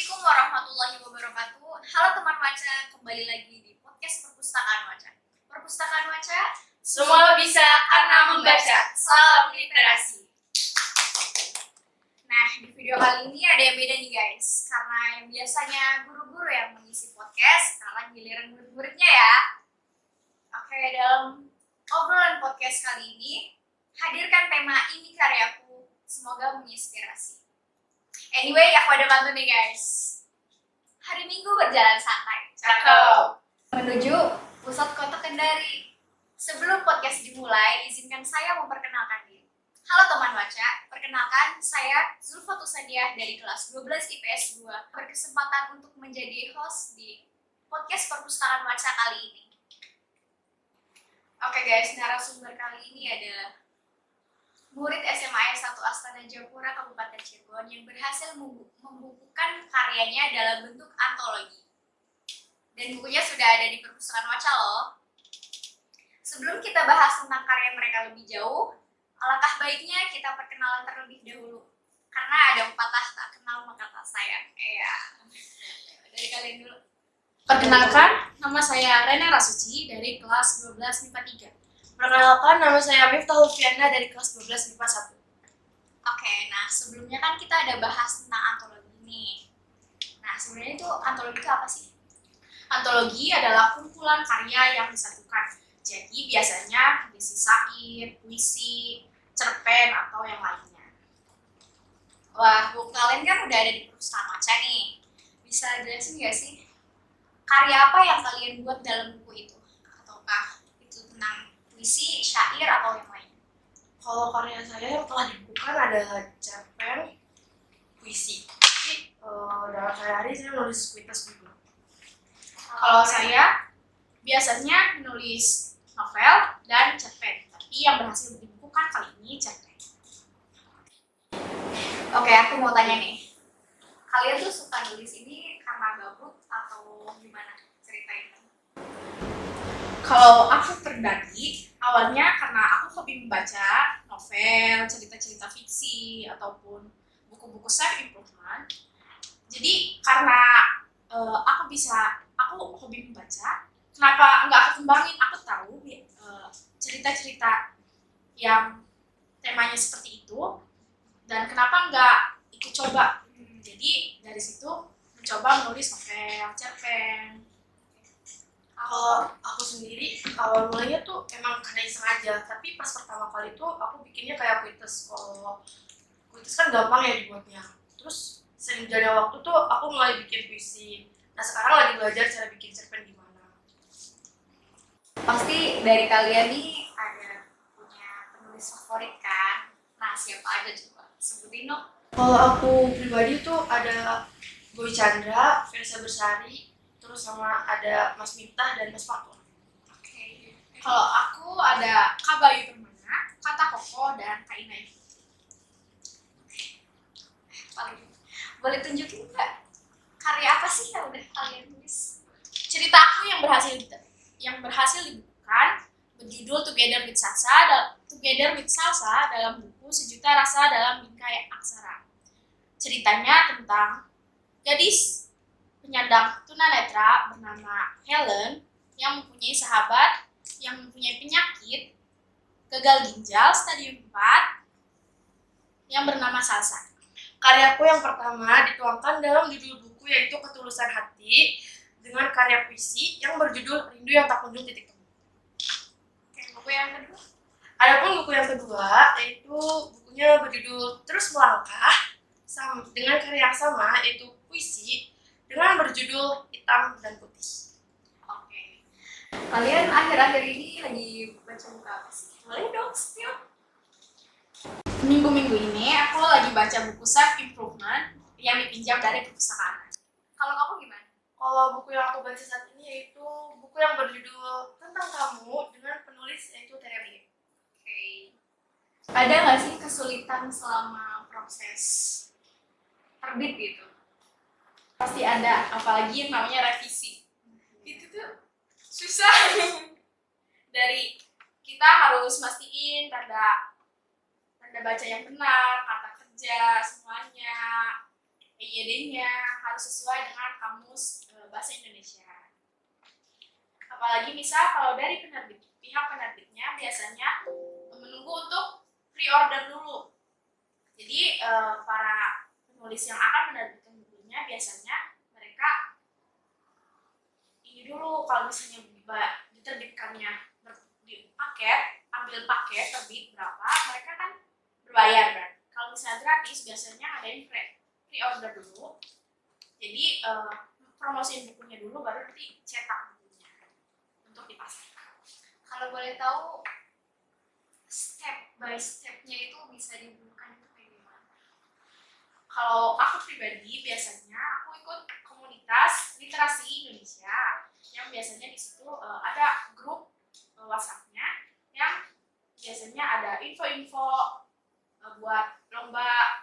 Assalamualaikum warahmatullahi wabarakatuh. Halo teman Waca, kembali lagi di podcast Perpustakaan Waca. Perpustakaan Waca, Semua bisa karena membaca. Salam literasi. Nah, di video kali ini ada yang beda nih guys. Karena yang biasanya guru-guru yang mengisi podcast, sekarang giliran murid-muridnya ya. Oke, dalam obrolan podcast kali ini, hadirkan tema Ini Karyaku. Semoga menginspirasi. Anyway, aku ada bantu nih guys. Hari Minggu berjalan santai. Cakep. Menuju pusat kota Kendari. Sebelum podcast dimulai, izinkan saya memperkenalkan diri. Halo teman Waca, perkenalkan saya Zulfa Tusadiah dari kelas 12 IPS 2 berkesempatan untuk menjadi host di podcast Perpustakaan Waca kali ini. Oke guys, narasumber kali ini adalah murid SMA 1 Astana Japura Kabupaten Cirebon yang berhasil membukukan karyanya dalam bentuk antologi. Dan bukunya sudah ada di Perpustakaan Waca loh. Sebelum kita bahas tentang karya mereka lebih jauh, alangkah baiknya kita perkenalan terlebih dahulu. Karena ada pepatah tak kenal maka tak sayang. Dari kalian dulu. Perkenalkan, nama saya Rena Rasuci dari kelas 12 MIPA 3. Perkenalkan, nama saya Miftahul Fiana dari kelas 12 MIPA 1. Oke, nah sebelumnya kan kita ada bahas tentang antologi nih. Nah sebenarnya itu antologi itu apa sih? Antologi adalah kumpulan karya yang disatukan. Jadi biasanya berisi syair, puisi, cerpen, atau yang lainnya. Wah, buku kalian kan udah ada di Perpustakaan Waca nih. Bisa jelasin nggak sih karya apa yang kalian buat dalam buku itu? Ataukah itu tentang puisi, syair, atau yang lain? Kalau karya saya yang telah dibukukan adalah cerpen, puisi. Tapi dalam sehari-hari saya menulis kuitas juga. Kalau saya biasanya menulis novel dan cerpen, tapi yang berhasil dibukukan kali ini cerpen. Oke, aku mau tanya nih. Kalian tuh suka nulis ini karena gabut atau gimana ceritain? Kalau aku pribadi, awalnya karena aku hobi membaca novel, cerita-cerita fiksi, ataupun buku-buku self improvement. Jadi karena aku hobi membaca, kenapa nggak aku kembangin? Aku tahu cerita-cerita yang temanya seperti itu, dan kenapa nggak ikut coba? Jadi dari situ mencoba menulis novel, cerpen. Kalau aku sendiri, awal mulanya tuh emang karena iseng aja. Tapi pas pertama kali tuh aku bikinnya kayak kuitas. Kalau kuitas kan gampang ya dibuatnya. Terus sering jalannya waktu tuh aku mulai bikin puisi. Nah sekarang lagi belajar cara bikin cerpen gimana. Pasti dari kalian nih ada punya penulis favorit kan? Nah, siapa aja coba? Sebutin dong. Kalau aku pribadi tuh ada Boy Chandra, Versa Bersari, terus sama ada Mas Miftah dan Mas Fatur. Oke. Kalau aku ada Kak Bayu Permana, Kata Koko, dan Kak Inai. Paling boleh tunjukin nggak karya apa sih yang udah kalian tulis? Cerita aku yang berhasil dibukukan berjudul Together with Salsa dalam buku Sejuta Rasa dalam Bingkai Aksara. Ceritanya tentang gadis penyandang tunanetra bernama Helen yang mempunyai sahabat yang mempunyai penyakit gagal ginjal stadium 4 yang bernama Salsa. Karyaku yang pertama dituangkan dalam judul buku yaitu Ketulusan Hati dengan karya puisi yang berjudul Rindu yang Tak Kunjung Titik Temu. Oke, buku yang kedua. Adapun buku yang kedua yaitu bukunya berjudul Terus Melangkah dengan karya yang sama yaitu puisi dengan berjudul Hitam dan Putih. Oke. Kalian akhir-akhir ini lagi baca buku apa sih? Boleh dong, spill. Minggu-minggu ini aku lagi baca buku self improvement yang dipinjam dari perpustakaan. Kalau kamu gimana? Kalau buku yang aku baca saat ini yaitu buku yang berjudul Tentang Kamu dengan penulis yaitu Terelie. Oke. Ada nggak sih kesulitan selama proses terbit gitu? Pasti ada, apalagi yang namanya revisi. Itu tuh susah. Dari kita harus mastiin tanda baca yang benar, kata kerja semuanya, EYD-nya harus sesuai Apalagi misal kalau dari pihak penerbitnya biasanya menunggu untuk pre-order dulu. Jadi para penulis yang akan menerbitkan bukunya biasanya mereka ini dulu, kalau misalnya diterbitkannya di paket, ambil paket terbit berapa, mereka kan berbayar kan. Kalau misalnya gratis biasanya ada yang pre-order dulu. Jadi promosiin bukunya dulu baru nanti cetak bukunya untuk dipasarkan. Kalau boleh tahu step by stepnya itu bisa dibutuhkan itu kayak gimana? Kalau aku pribadi biasanya aku ikut komunitas literasi Indonesia yang biasanya di situ ada grup WhatsApp-nya yang biasanya ada info-info buat lomba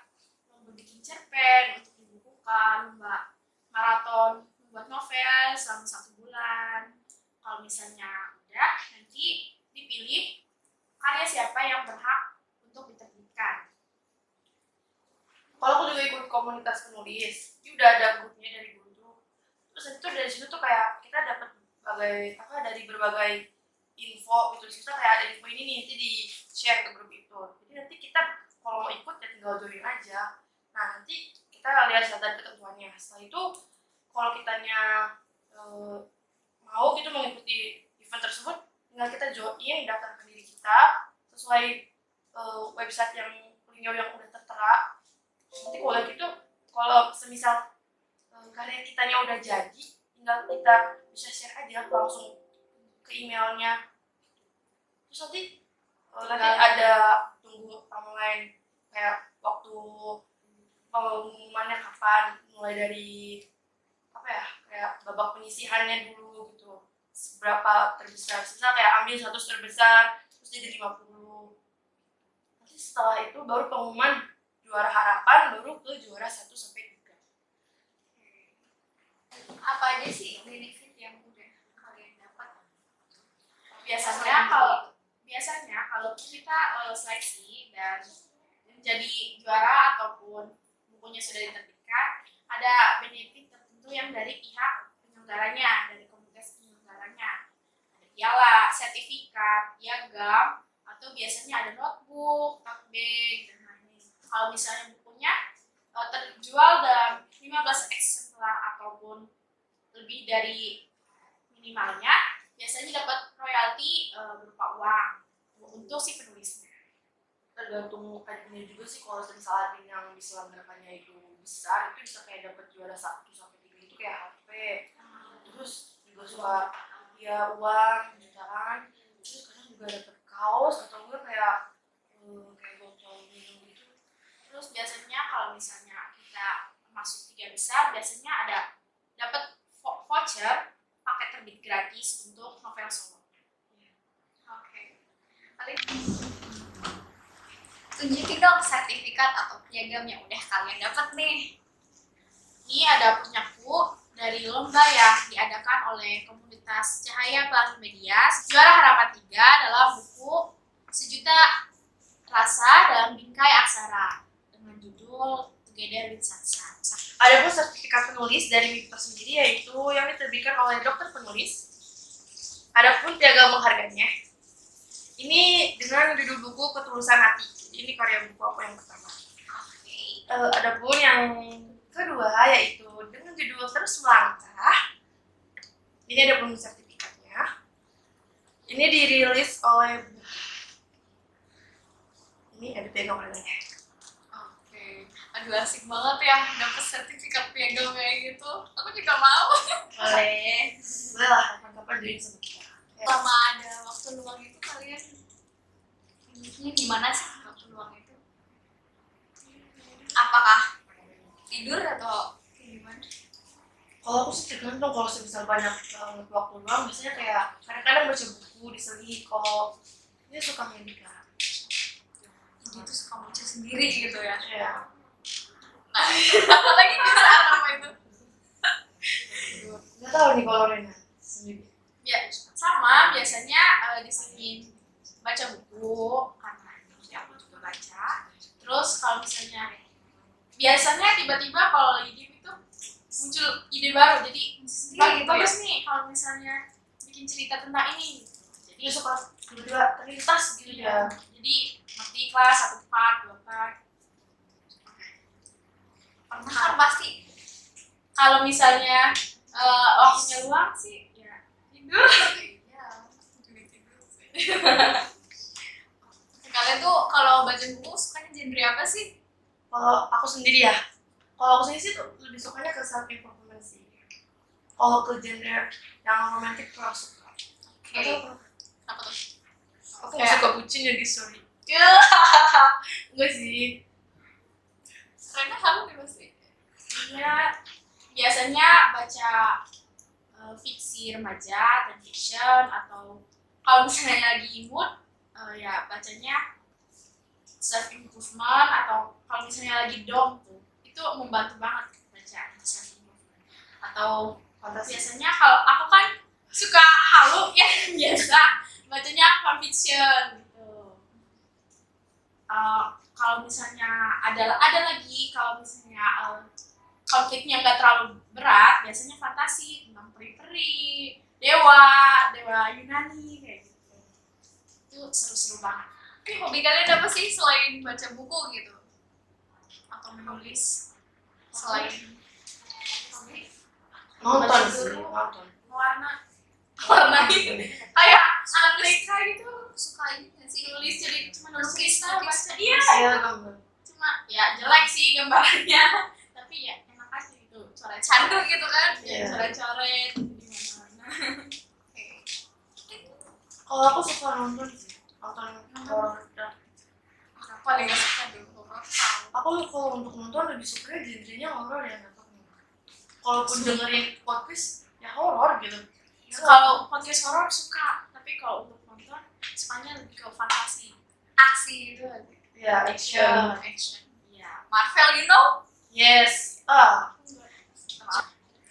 bikin cerpen untuk dibukukan, lomba maraton membuat novel selama 1 bulan. Kalau misalnya udah, nanti dipilih karya siapa yang berhak untuk diterbitkan. Kalau aku juga ikut komunitas penulis, ini udah ada grupnya dari dulu. Terus itu dari situ tuh kayak kita dapat dari berbagai info gitu. Di situ kayak ada info ini nih, nanti di share ke grup itu. Jadi nanti kita kalau mau ikut ya tinggal join aja. Nah nanti kita lihat syarat ketentuannya. Setelah itu kalau kitanya mau gitu mengikuti event tersebut, tinggal kita join, daftarkan diri kita sesuai website yang linknya yang udah tertera. Nanti kalau gitu, kalau semisal karya kitanya udah jadi, tinggal kita bisa share aja langsung ke emailnya. Terus nanti ada tunggu timeline kayak waktu pengumumannya kapan, mulai dari kayak babak penyisihannya dulu gitu, seberapa terbesar. Misal kayak ambil 100 terbesar terus jadi 50. Nanti setelah itu baru pengumuman juara harapan, baru ke juara 1 sampai 3. Apa aja sih benefit yang udah kalian dapat? Biasanya kalau kita seleksi dan menjadi juara ataupun bukunya sudah diterbitkan, ada benefit tertentu yang dari pihak penyelenggaranya, dari komunitas penyelenggaranya. Ada piala, sertifikat, piagam, atau biasanya ada notebook, tote bag, dan lain-lain. Kalau misalnya bukunya terjual dalam 15 eksemplar ataupun lebih dari minimalnya, biasanya dapat royalti berupa uang untuk si penulisnya. Tergantung adminnya juga sih. Kalau misalnya admin yang diselenggarakannya itu besar, itu bisa kayak dapat juara 1 sampai 3 itu kayak HP. Terus juga suka ya uang jutaan. Terus kadang juga dapat kaos atau enggak kayak botol minum gitu. Terus biasanya kalau misalnya kita masuk 3 besar, biasanya ada dapat voucher paket terbit gratis untuk novel solo. Oke. Paling tunjukin dong sertifikat atau piagam yang udah kalian dapat nih. Ini ada punyaku dari lomba yang diadakan oleh komunitas Cahaya Pelangi Media, juara harapan 3 dalam buku Sejuta Rasa dalam Bingkai Aksara dengan judul Together with Satsa. Ada pun sertifikat penulis dari Wipta sendiri, yaitu yang diterbitkan oleh dokter penulis. Adapun piagam penghargaannya, ini dengan judul buku Ketulusan Hati. Jadi ini karya buku aku yang pertama. Adapun yang kedua yaitu dengan judul Terus Melangkah. Ini ada pun sertifikatnya. Ini dirilis oleh ada piagam penghargaannya. Aduh asik banget ya dapet sertifikat piagam kayak gitu. Aku juga mau. Boleh lah kapan-kapan join sama kita. Selama ada waktu luang itu kalian ini gimana sih waktu luang itu? Apakah tidur atau kayak gimana? Kalau aku sih tergantung. Kalau misal banyak waktu luang, biasanya kayak kadang-kadang baca buku di seli. Kalau dia suka main gitar, Jadi itu suka baca sendiri gitu ya? ya. Nah, apalagi di saat apa itu? Nggak tahu nih kalau Rena sendiri. Ya, sama biasanya di sini baca buku karena ya aku juga baca. Terus kalau misalnya biasanya tiba-tiba kalau lagi diem itu muncul ide baru, jadi Sendiri gitu ya? bagus nih kalau misalnya bikin cerita tentang ini gitu. Jadi Dia suka tiba-tiba terlintas gitu ya. jadi nanti kelas 1 part 2 part Pernah kan pasti. kalau misalnya waktunya luang sih ya tidur. Iya, tidur sih. Kalian tuh kalau baca buku sukanya genre apa sih? Kalau aku sendiri sih tuh lebih sukanya ke self improvement sih. Kalau ke genre yang romantis tuh aku suka. Atau Apa tuh? aku Kayak- suka bucin ya guys, sorry. Enggak sih. Karena kamu nih pasti. Ya biasanya baca fiksi remaja dan fiction, atau kalau misalnya lagi mood ya bacanya self improvement, atau kalau misalnya lagi down tuh itu membantu banget baca self improvement. Atau Fantasi. biasanya kalau aku kan suka halu ya biasa bacanya fanfiction gitu. Kalau misalnya ada lagi kalau misalnya konfliknya nggak terlalu berat, biasanya fantasi tentang peri-peri, dewa Yunani kayak gitu. Itu seru-seru banget. Tapi hobi kalian apa sih selain baca buku gitu? Atau menulis? Selain hobi? Nonton sih, nonton. Warna kayak Amerika gitu, Suka ini nggak sih? nulis jadi cuma nulis Lukis, kita lukis. baca iya Saya gambar. cuma ya jelek sih gambarnya tapi ya enak aja gitu coret Candu gitu kan? Iya. coret di mana-mana. Kalau aku suka nonton sih, nonton horor. Paling gak suka dulu horor. Aku kalau untuk nonton lebih suka genrenya horor ya, nggak tahu kenapa. Kalaupun dengerin podcast ya horor gitu. Kalau podcast horor suka, tapi kalau untuk nonton sukanya lebih ke fantasi, Aksi gitu. Ya, action. action. Iya. Marvel, you know? Yes.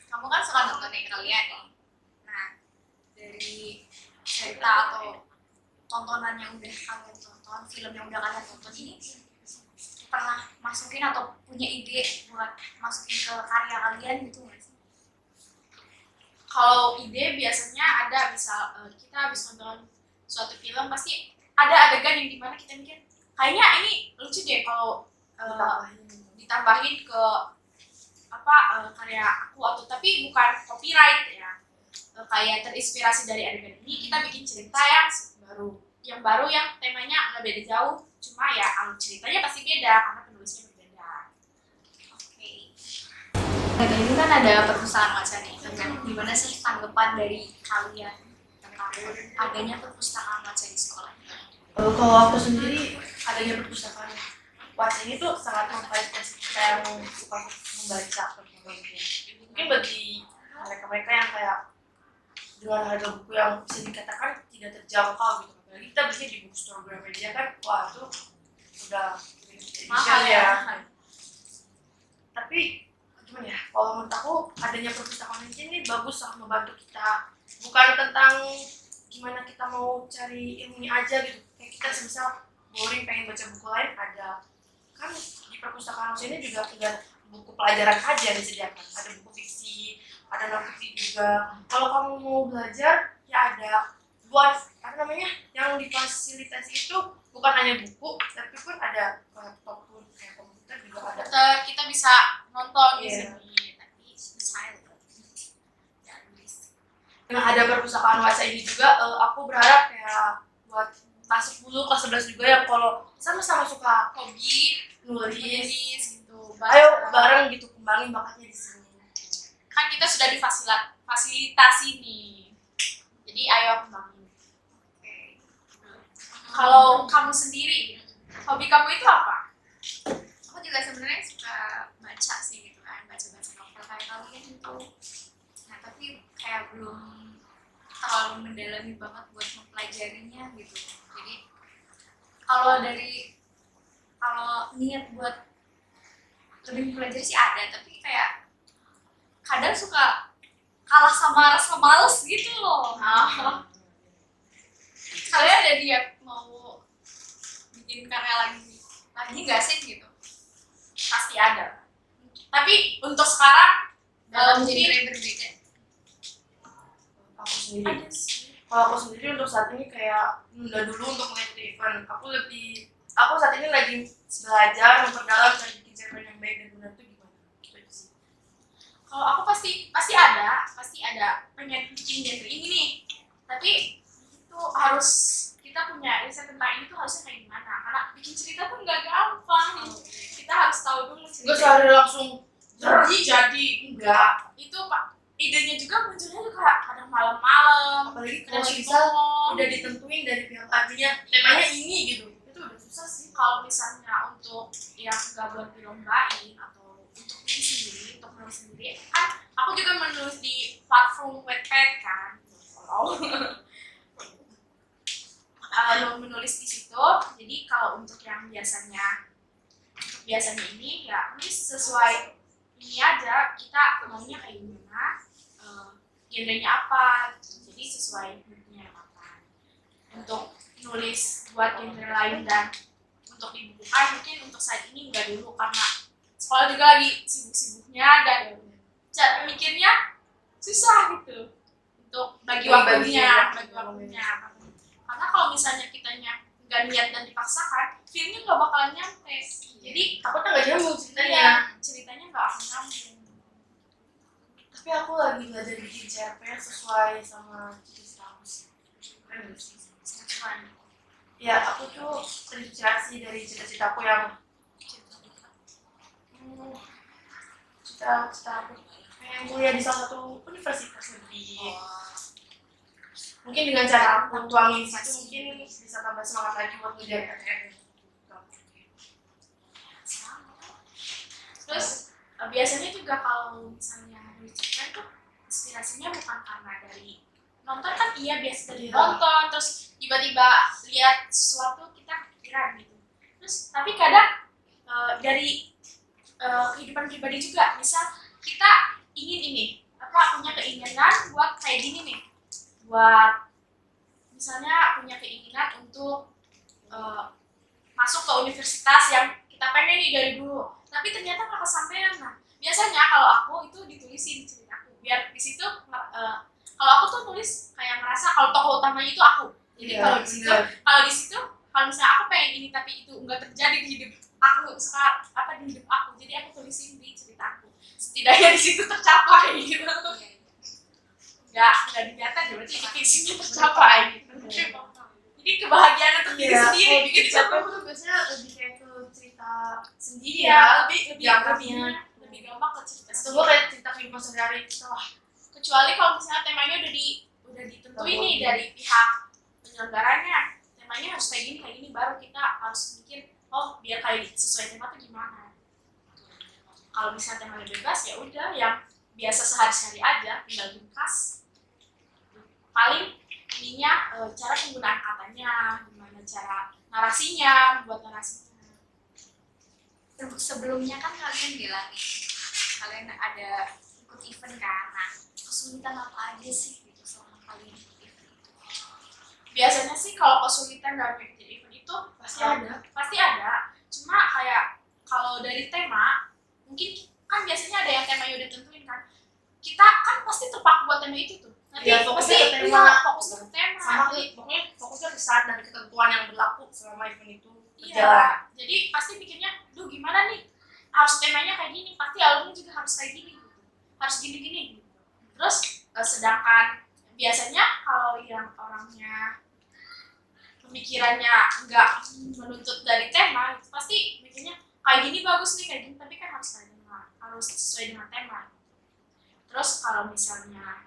Kamu kan suka nonton yang kalian nih. Nah, dari cerita atau tontonan yang udah kalian tonton, film yang udah kalian tonton ini pernah masukin atau punya ide buat masukin ke karya kalian gitu nggak sih? Kalau ide biasanya ada, misal kita habis nonton suatu film pasti ada adegan yang dimana kita mikir kayaknya ini lucu deh kalau ditambahin ke karya aku, atau tapi bukan copyright ya. Kayak terinspirasi dari adegan ini kita bikin cerita yang baru yang temanya nggak beda jauh, cuma ya alur ceritanya pasti beda karena penulisnya berbeda. Oke. Nah, ini kan ada perpustakaan baca nih, kan? Gimana sih tanggapan dari kalian tentang adanya perpustakaan baca di sekolah? Kalau aku sendiri adanya perpustakaan baca ini tuh sangat memfasilitasi kita yang suka membaca perkembangannya. Mungkin bagi mereka-mereka yang kayak dengan harga buku yang bisa dikatakan tidak terjangkau gitu, apalagi kita belinya di bookstore Gramedia kan, wah itu udah Mahal edition ya. Tapi gimana ya, kalau menurut aku adanya perpustakaan ini bagus, sangat membantu kita, bukan tentang gimana kita mau cari ilmunya aja gitu. Kayak kita misal boring pengen baca buku lain, ada kan di perpustakaan ini juga tidak buku pelajaran aja yang disediakan, ada buku fiksi, ada non fiksi juga. Kalau kamu mau belajar ya ada buat apa namanya yang difasilitasi itu bukan hanya buku, tapi pun ada laptop pun kayak komputer juga ada. Kita bisa nonton di Iya. sini, tapi silent. Ya, Nah, ada perpustakaan baca ini juga, aku berharap kayak buat masuk dulu kelas 11 juga yang kalau sama-sama suka hobi nulis, gitu. ayo bareng gitu kembangin bakatnya di sini. Kan kita sudah difasilitasi nih, jadi ayo kembangin. Kalau kamu sendiri, hobi kamu itu apa? Aku juga sebenarnya suka baca sih gitu kan, baca-baca novel kayak kalian gitu. Nah tapi kayak belum terlalu mendalami banget buat mempelajarinya gitu. Jadi kalau niat buat lebih mempelajari sih ada, tapi kayak kadang suka kalah sama rasa males gitu loh. Kalian ada niat mau bikin karya lagi nggak sih gitu? Pasti ada. Tapi untuk sekarang Dalam mungkin genre berbeda. aku sendiri. Ada sih. Kalau aku sendiri untuk saat ini kayak nunda dulu untuk mengikuti event. Aku saat ini lagi belajar memperdalam cara bikin cerpen yang baik dan benar itu gimana. Gitu aja sih. Kalau aku pasti ada pengen bikin genre ini nih. Tapi itu harus kita punya riset tentang ini tuh harusnya kayak gimana. Karena bikin cerita tuh nggak gampang. Kita harus tahu dulu Enggak cerita. sehari langsung jadi enggak. Itu Pak, idenya juga munculnya juga kadang malam-malam. Apalagi kadang kalau lagi bisa bengong. udah ditentuin dari pihak artinya temanya ini gitu. Itu udah susah sih. Kalau misalnya untuk yang nggak buat dilombain atau untuk diri sendiri, untuk menulis sendiri, kan aku juga menulis di platform Wattpad kan. Kalau menulis di situ, jadi kalau untuk yang biasanya ini ya nulis sesuai ini aja, kita maunya kayak gimana, genrenya apa, gitu. Jadi sesuai moodnya apa. Untuk nulis buat genre lain dan untuk dibukukan mungkin untuk saat ini enggak dulu karena sekolah juga lagi sibuk-sibuknya dan cara mikirnya susah gitu untuk bagi waktunya. Karena kalau misalnya kitanya nggak niat dan dipaksakan, filmnya nggak bakalan nyampe. Jadi Takutnya nggak nyambung ceritanya. ceritanya nggak akan nyambung. Tapi aku lagi belajar bikin cerpen sesuai sama cita-cita aku sih. Keren nggak sih? Ya, aku tuh terinspirasi dari cita-citaku yang cita-cita aku pengen kuliah di salah satu universitas negeri. Mungkin dengan cara aku tuangin situ mungkin bisa tambah semangat lagi buat ngejar PTN. Terus biasanya juga kalau misalnya nulis cerpen tuh inspirasinya bukan karena dari nonton kan iya biasa dari Iya. nonton terus tiba-tiba lihat sesuatu kita kepikiran gitu. Terus tapi kadang dari kehidupan pribadi juga, misal kita ingin ini punya keinginan buat kayak gini nih, buat misalnya punya keinginan untuk masuk ke universitas yang kita pengen nih dari dulu, tapi ternyata nggak kesampaian. Nah biasanya kalau aku itu ditulisin ceritaku biar di situ kalau aku tuh nulis kayak merasa kalau tokoh utamanya itu aku. Jadi kalau di situ kalau misalnya aku pengen ini tapi itu enggak terjadi di hidup aku sekarang di hidup aku, jadi aku tulisin di ceritaku setidaknya di situ tercapai gitu. Nggak dilihat aja berarti di visinya tercapai gitu. Jadi kebahagiaan untuk diri sendiri bikin gitu. cerpen tuh biasanya lebih kayak ke cerita sendiri Iya, ya. lebih gampang ke cerita Atau sendiri. gue kayak cerita kehidupan sehari-hari gitu lah. Kecuali kalau misalnya temanya udah ditentuin nih dari pihak penyelenggaranya, temanya harus kayak gini baru kita harus mikir oh biar kayak sesuai tema tuh gimana. Kalau misalnya temanya bebas ya udah yang biasa sehari-hari aja tinggal ringkas. Paling ininya cara penggunaan katanya, gimana cara narasinya, buat narasinya. Sebelumnya kan kalian bilang nih, kalian ada ikut event kan, nah kesulitan apa aja sih gitu selama kalian ikut event itu? Biasanya sih kalau kesulitan dalam mengikuti event itu pasti ada. Cuma kayak kalau dari tema mungkin kan biasanya ada yang temanya udah tentuin kan, kita kan pasti terpaku buat tema itu tuh. Nanti Iya, fokusnya pasti ke tema. fokusnya ke tema. Sama Jadi, pokoknya fokusnya ke saat dan ketentuan yang berlaku selama event itu berjalan. iya, jadi pasti pikirnya, duh gimana nih, harus temanya kayak gini, pasti alurnya juga harus kayak gini, gitu. Harus gini-gini. Gitu. Terus sedangkan biasanya kalau yang orangnya pemikirannya nggak menuntut dari tema, itu pasti mikirnya kayak gini bagus nih, kayak gini, tapi kan harus sesuai dengan tema. Terus kalau misalnya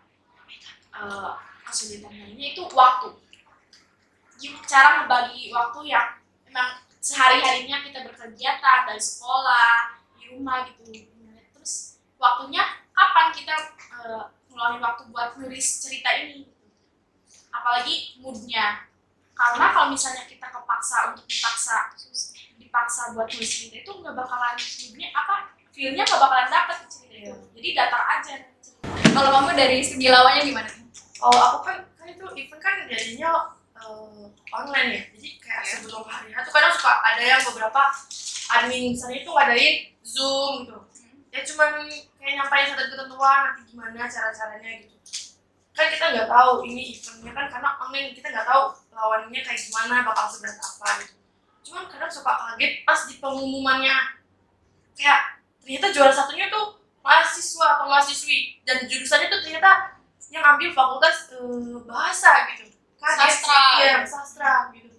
kesulitan lainnya itu waktu. Cara membagi waktu yang memang sehari-harinya kita berkegiatan dari sekolah, di rumah gitu. Terus waktunya kapan kita ngeluarin waktu buat nulis cerita ini. Apalagi moodnya. Karena kalau misalnya kita dipaksa buat nulis cerita itu nggak bakalan moodnya feel-nya nggak bakalan dapet di cerita itu. Jadi datar aja. Kalau kamu dari segi lawannya gimana? Oh, aku kan itu event kan jadinya online ya, jadi kayak sebelum hari itu kadang suka ada yang beberapa admin misalnya itu ngadain Zoom gitu, ya cuman kayak nyampain satu ketentuan nanti gimana cara-caranya gitu. kan kita nggak tahu ini eventnya kan karena online, kita nggak tahu lawannya kayak gimana, bakal seberat apa gitu. Cuman kadang suka kaget pas di pengumumannya kayak ternyata juara satunya tuh mahasiswa atau mahasiswi dan jurusannya tuh ternyata yang ambil fakultas bahasa gitu. Kaget sih, Sastra. iya sastra gitu.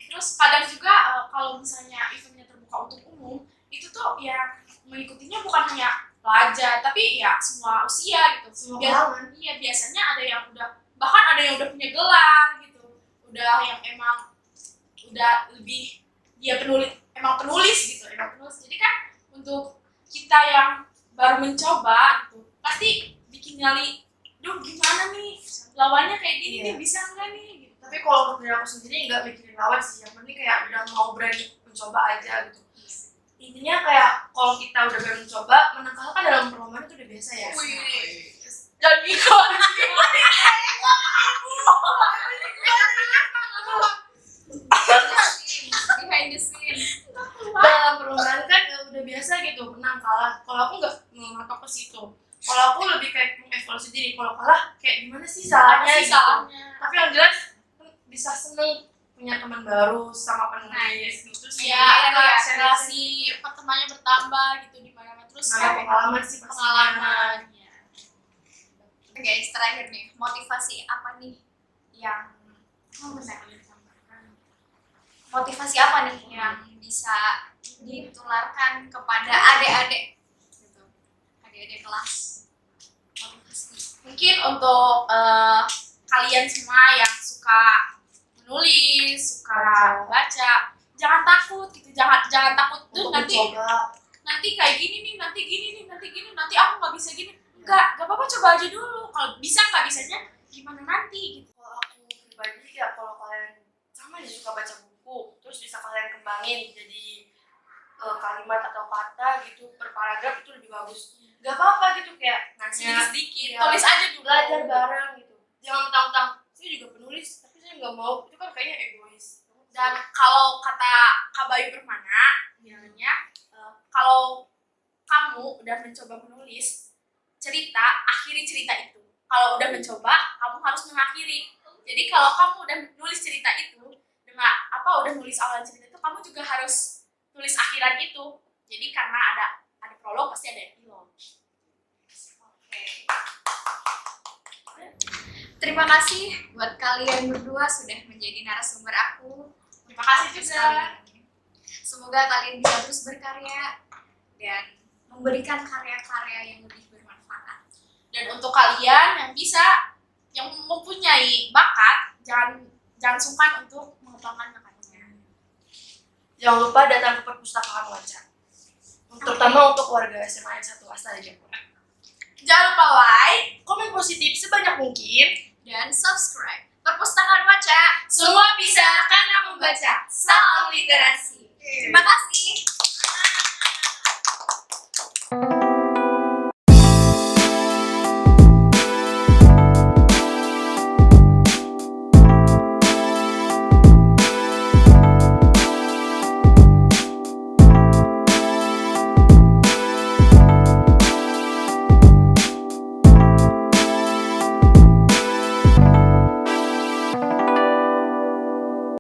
Terus kadang juga kalau misalnya eventnya terbuka untuk umum, itu tuh ya mengikutinya bukan hanya pelajar, tapi ya semua usia gitu. Semua Biar- kalangan. Iya, biasanya ada yang bahkan ada yang udah punya gelar gitu, udah yang emang udah lebih dia penulis gitu, emang penulis. Jadi kan untuk kita yang baru mencoba gitu, pasti bikin nyali, duh gimana nih lawannya kayak gini Iya. nih, bisa nggak nih gitu. Tapi kalau untuk diri aku sendiri nggak mikirin lawan sih, yang penting kayak udah mau berani mencoba aja gitu. Intinya kayak kalau kita udah berani mencoba, menang kalah kan dalam perlombaan itu udah biasa ya. Dan ikut Behind the scene. Dalam perlombaan kan udah biasa gitu, menang kalah. Kalau aku nggak mematok ke situ. Kalau aku lebih kayak mengevaluasi diri. Kalau kalah kayak gimana sih salahnya sih gitu. salahnya. Tapi yang jelas bisa seneng punya teman baru sama penulis gitu sih. Ya, Sharing-sharing. relasi pertemanannya bertambah gitu di mana-mana. Terus Nambah pengalaman sih pastinya. pengalaman. Ya. Guys, terakhir nih, motivasi apa nih yang motivasi apa nih yang bisa ditularkan kepada adik-adik gitu, adik-adik kelas? Motivasi. Mungkin untuk kalian semua yang suka menulis, suka baca, jangan takut gitu, jangan takut tuh Untuk nanti mencoba. kayak gini nih, nanti gini nih, nanti aku nggak bisa gini. Nggak apa-apa, coba aja dulu. Kalau bisa nggak bisanya gimana nanti gitu. Kalau aku pribadi ya, kalau kalian sama aja suka baca buku, terus bisa kalian kembangin jadi kalimat atau kata gitu per paragraf, itu lebih bagus. Gak apa-apa gitu, kayak nanya, Sedikit-sedikit, Iya. tulis aja dulu. belajar bareng gitu. Jangan mentang-mentang saya juga penulis tapi saya nggak mau, itu kan kayaknya egois. Dan kalau kata Kak Bayu Permana bilangnya, kalau kamu udah mencoba menulis cerita, akhiri cerita itu. Kalau udah mencoba, kamu harus mengakhiri. Jadi kalau kamu udah nulis cerita itu, dengan udah nulis awal cerita itu, kamu juga harus tulis akhiran itu. Jadi karena ada prolog, pasti ada epilog. Oke. Terima kasih buat kalian berdua sudah menjadi narasumber aku. Terima kasih Podcast juga. kali ini. Semoga kalian bisa terus berkarya dan memberikan karya-karya yang lebih bermanfaat. Dan untuk kalian yang mempunyai bakat, jangan sungkan untuk mengembangkan bakatnya. Jangan lupa datang ke perpustakaan Waca, terutama untuk warga SMA 1 Astana Jayapura. Jangan lupa like Komen positif sebanyak mungkin. Dan subscribe Perpustakaan Waca. Semua bisa karena membaca. Salam literasi. Terima kasih.